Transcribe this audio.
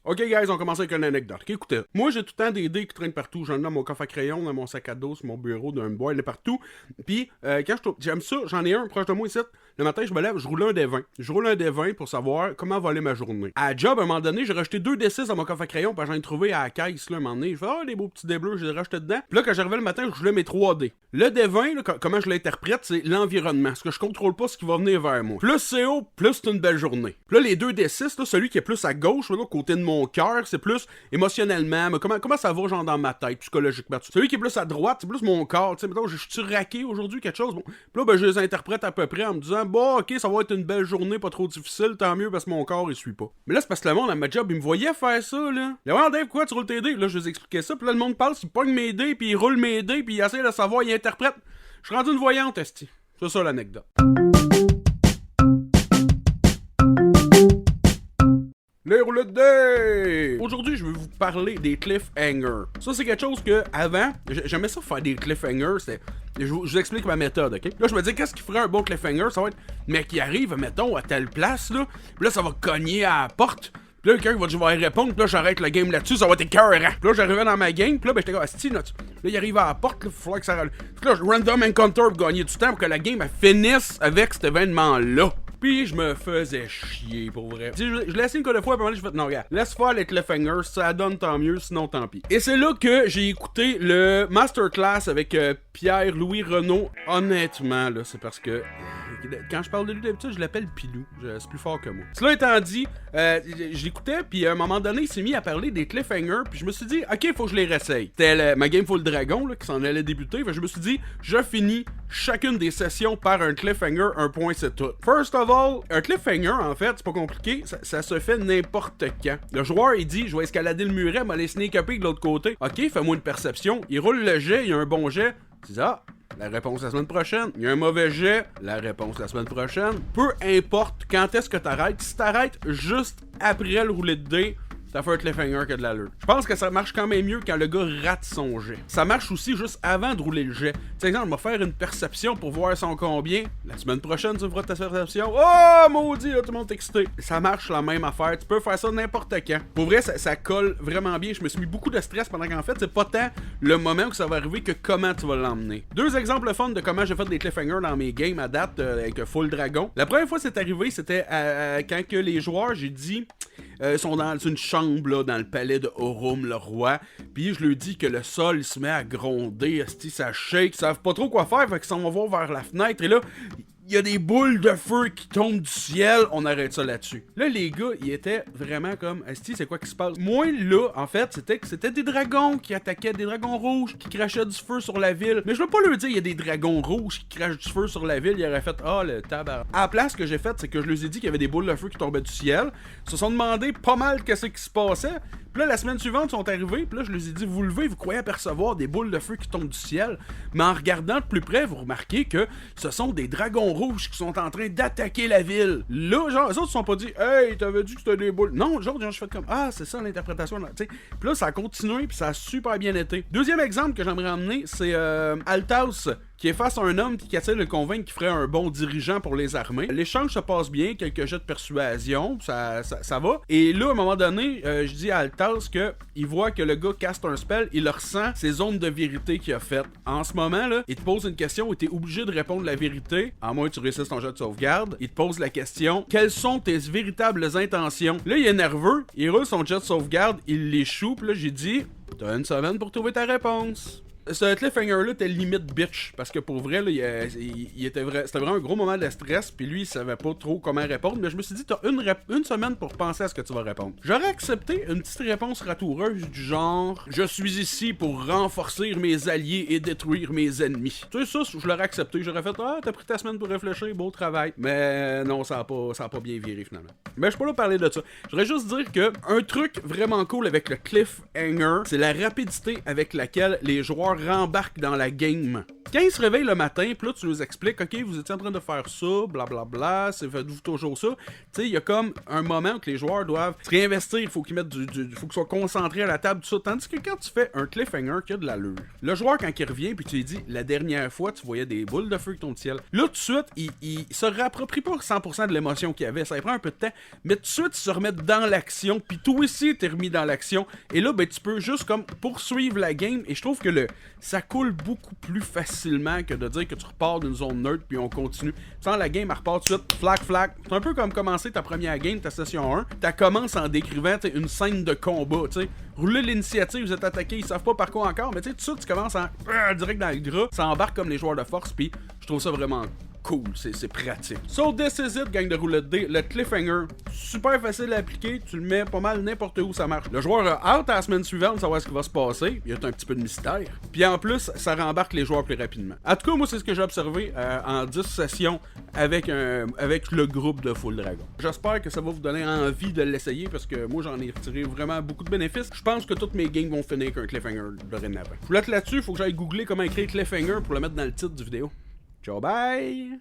Ok, guys, on commence avec une anecdote. Okay, écoutez, moi, j'ai tout le temps des dés qui traînent partout. J'en ai dans mon coffre à crayon, dans mon sac à dos, sur mon bureau, dans une boîte, partout. Puis, j'aime ça, j'en ai un proche de moi ici. Le matin, je me lève, je roule un des 20. Je roule un des 20 pour savoir comment va aller ma journée. À la job, à un moment donné, j'ai racheté 2 D6 dans mon coffre à crayon, puis j'en ai trouvé à la caisse, là, un moment donné. Je fais, des beaux petits dés bleus, je les ai rachetés dedans. Puis là, quand j'arrivais le matin, je roulais mes 3 dés. Le dé 20, là, comment je l'interprète, c'est l'environnement. Parce que je contrôle pas ce qui va venir vers moi. Plus c'est haut, plus c'est une belle journée. Puis là, les 2 D6, là, celui qui est plus à gauche, là, côté de mon cœur, c'est plus émotionnellement, mais comment ça va, genre, dans ma tête, psychologiquement. Celui qui est plus à droite, c'est plus mon corps, tu sais, mettons, je suis raqué aujourd'hui, quelque chose, bon. Puis là, ben, je les interprète à peu près en me disant, bon, ok, ça va être une belle journée, pas trop difficile, tant mieux, parce que mon corps, il suit pas. Mais là, c'est parce que le monde, à ma job, il me voyait faire ça, là. Là, ouais, Dave, quoi, tu roules tes dés? Là, je les expliquais ça, puis là, le monde parle, il pogne mes dés, puis il roule mes dés, puis il essaie de savoir, il interprète. Je suis rendu une voyante, esti. C'est ça, l'anecdote. Les roulettes de dés! Aujourd'hui, je vais vous parler des cliffhangers. Ça, c'est quelque chose que, avant, j'aimais ça faire des cliffhangers. Je vous explique ma méthode, ok? Là, je me dis, qu'est-ce qui ferait un bon cliffhanger? Ça va être, mec, qui arrive, mettons, à telle place, là. Puis là, ça va cogner à la porte. Puis là, quelqu'un va y répondre. Puis là, j'arrête le game là-dessus. Ça va être écœurant. Puis là, j'arrivais dans ma game. Puis là, ben, j'étais comme, asti, là, il arrive à la porte. Là, il faudrait que ça. Puis là, random encounter pour gagner du temps pour que la game, elle finisse avec cet événement-là. Puis je me faisais chier, pour vrai. Je l'ai essayé une couple de fois, puis je fais non, regarde, laisse faire les cliffhangers, ça donne tant mieux, sinon tant pis. Et c'est là que j'ai écouté le masterclass avec Pierre-Louis Renaud. Honnêtement, là, c'est parce que quand je parle de lui d'habitude, je l'appelle Pilou. C'est plus fort que moi. Cela étant dit, je l'écoutais, puis à un moment donné, il s'est mis à parler des cliffhangers, puis je me suis dit, ok, faut que je les réessaye. C'était ma game Full Dragon, là, qui s'en allait débuter, fait, je me suis dit, je finis chacune des sessions par un cliffhanger, un point c'est tout. First of all, un cliffhanger, en fait, c'est pas compliqué, ça se fait n'importe quand. Le joueur, il dit, je vais escalader le muret, m'aller sneak-upper de l'autre côté. Ok, fais-moi une perception. Il roule le jet, il y a un bon jet. Tu dis, la réponse la semaine prochaine. Il y a un mauvais jet, la réponse la semaine prochaine. Peu importe quand est-ce que t'arrêtes. Si t'arrêtes juste après le roulet de dés, ça fait un cliffhanger que de l'allure. Je pense que ça marche quand même mieux quand le gars rate son jet. Ça marche aussi juste avant de rouler le jet. Par exemple, je vais faire une perception pour voir son combien. La semaine prochaine, tu feras ta perception. Oh, maudit, là, tout le monde est excité. Ça marche la même affaire. Tu peux faire ça n'importe quand. Pour vrai, ça colle vraiment bien. Je me suis mis beaucoup de stress pendant qu'en fait, c'est pas tant le moment où ça va arriver que comment tu vas l'emmener. 2 exemples fun de comment j'ai fait des cliffhangers dans mes games à date avec Full Dragon. La première fois que c'est arrivé, c'était quand que les joueurs, j'ai dit, sont dans une chambre là, dans le palais de Orum, le roi. Puis je lui dis que le sol se met à gronder, esti, ça shake, ils savent pas trop quoi faire, fait qu'ils s'en vont vers la fenêtre et là, il y a des boules de feu qui tombent du ciel, on arrête ça là-dessus. Là, les gars, ils étaient vraiment comme, esti, c'est quoi qui se passe? Moi, là, en fait, c'était des dragons qui attaquaient, des dragons rouges qui crachaient du feu sur la ville. Mais je veux pas leur dire, il y a des dragons rouges qui crachent du feu sur la ville, ils auraient fait, le tabac. À la place, ce que j'ai fait, c'est que je leur ai dit qu'il y avait des boules de feu qui tombaient du ciel. Ils se sont demandé pas mal qu'est-ce qui se passait. Puis là, la semaine suivante, ils sont arrivés, puis là, je leur ai dit, vous levez, vous croyez apercevoir des boules de feu qui tombent du ciel, mais en regardant de plus près, vous remarquez que ce sont des dragons rouges qui sont en train d'attaquer la ville. Là, genre, les autres se sont pas dit, hey, t'avais dit que c'était des boules. Non, genre, je fais comme, c'est ça l'interprétation, tu sais. Puis là, ça a continué, puis ça a super bien été. Deuxième exemple que j'aimerais emmener, c'est Altaus, qui est face à un homme qui essaie de le convaincre qu'il ferait un bon dirigeant pour les armées. L'échange se passe bien, quelques jets de persuasion, ça va. Et là, à un moment donné, je dis à Altaus qu'il voit que le gars caste un spell, il ressent ses zones de vérité qu'il a faites. En ce moment, là, il te pose une question où tu es obligé de répondre la vérité, à moins que tu réussisses ton jet de sauvegarde. Il te pose la question, quelles sont tes véritables intentions? Là, il est nerveux, il roule son jet de sauvegarde, il l'échoue, puis là, j'ai dit, t'as une semaine pour trouver ta réponse. Ce cliffhanger-là était limite bitch, parce que pour vrai, là, c'était vraiment un gros moment de stress, puis lui, il savait pas trop comment répondre, mais je me suis dit, t'as une semaine pour penser à ce que tu vas répondre. J'aurais accepté une petite réponse ratoureuse du genre, je suis ici pour renforcer mes alliés et détruire mes ennemis. Tu sais, ça, je l'aurais accepté, j'aurais fait, t'as pris ta semaine pour réfléchir, beau travail. Mais non, ça a pas bien viré finalement. Mais je suis pas là pour parler de ça. Je voudrais juste dire que un truc vraiment cool avec le cliffhanger, c'est la rapidité avec laquelle les joueurs rembarquent dans la game. Quand ils se réveillent le matin, puis là, tu nous expliques, OK, vous étiez en train de faire ça, blablabla, faites-vous toujours ça. Tu sais, il y a comme un moment où les joueurs doivent se réinvestir, il faut qu'ils mettent faut qu'ils soient concentrés à la table, tout ça. Tandis que quand tu fais un cliffhanger qui a de l'allure, le joueur, quand il revient, puis tu lui dis, la dernière fois, tu voyais des boules de feu qui tombent du ciel. Là, tout de suite, il se réapproprie pas 100% de l'émotion qu'il y avait. Ça prend un peu de temps, mais tout de suite, ils se remettent dans l'action, puis toi aussi, t'es remis dans l'action. Et là, ben, tu peux juste comme poursuivre la game, et je trouve que ça coule beaucoup plus facilement que de dire que tu repars d'une zone neutre, puis on continue. Sans la game, elle repart tout de suite, flac. C'est un peu comme commencer ta première game, ta session 1. Tu commences en décrivant une scène de combat, tu sais. Rouler l'initiative, vous êtes attaqué, ils savent pas par quoi encore, mais tu sais, tout ça, tu commences en direct dans le gras, ça embarque comme les joueurs de force, puis je trouve ça vraiment cool, c'est pratique. So, this is it, gang de roulette dés. Le cliffhanger, super facile à appliquer, tu le mets pas mal n'importe où, ça marche. Le joueur a hâte à la semaine suivante de savoir ce qui va se passer, il y a un petit peu de mystère. Puis en plus, ça rembarque les joueurs plus rapidement. En tout cas, moi, c'est ce que j'ai observé en 10 sessions avec le groupe de Full Dragon. J'espère que ça va vous donner envie de l'essayer, parce que moi, j'en ai retiré vraiment beaucoup de bénéfices. Je pense que toutes mes games vont finir avec un cliffhanger dorénavant. Je vous laisse là-dessus, faut que j'aille googler comment écrire cliffhanger pour le mettre dans le titre du vidéo. Ciao, bye!